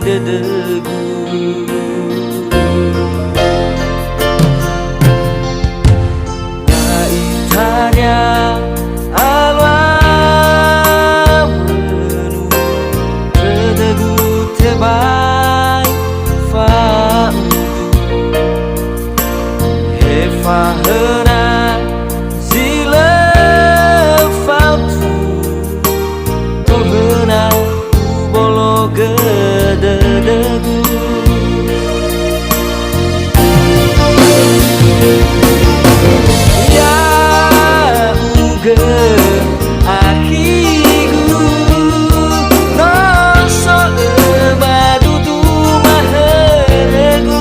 dedegu. Naitanya alam menu dedegu tebai fa'u hefa hena zile fautu tohena ubolo gededegu. Ya uge akigu no so ebadu tu maheregu.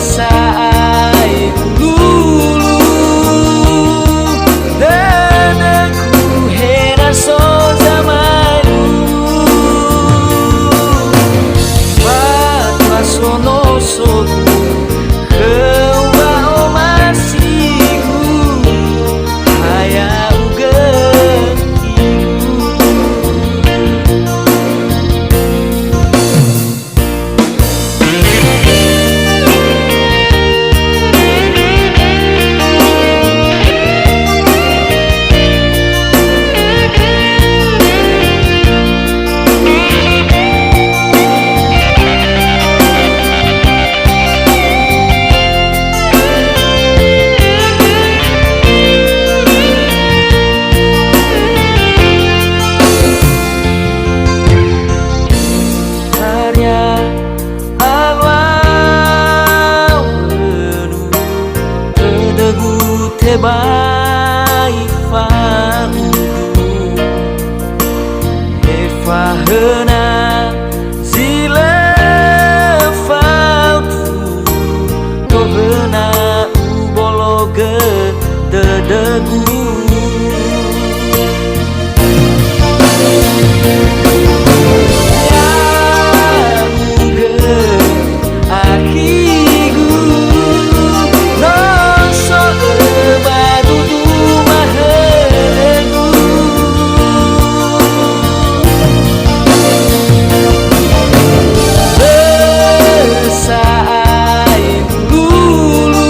Lesai lulu dedegu hena so zamanu fatwa sono soku kewa omasiku haya uge tebai fa'u hefa hena zile fautu tohena ubolo gededegu. Ya uge akigu no so ebadu tu maheregu. Lesai lulu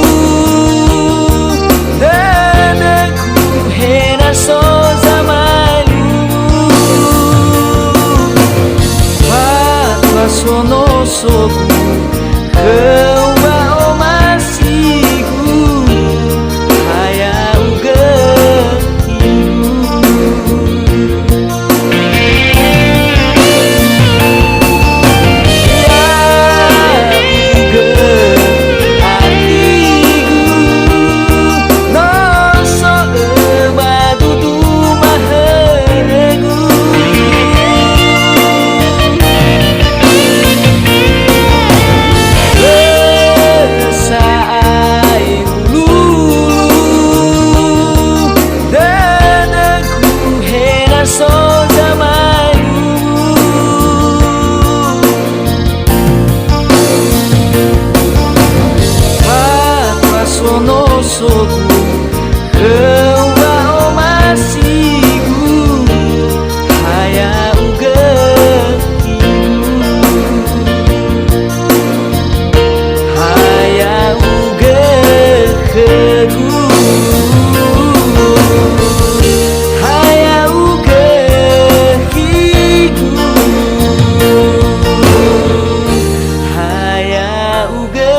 dedegu hena so zamanu fatwa sono soku kewa omasiku haya uge soku kewa omasiku haya uge haya uge kegu haya uge higu haya uge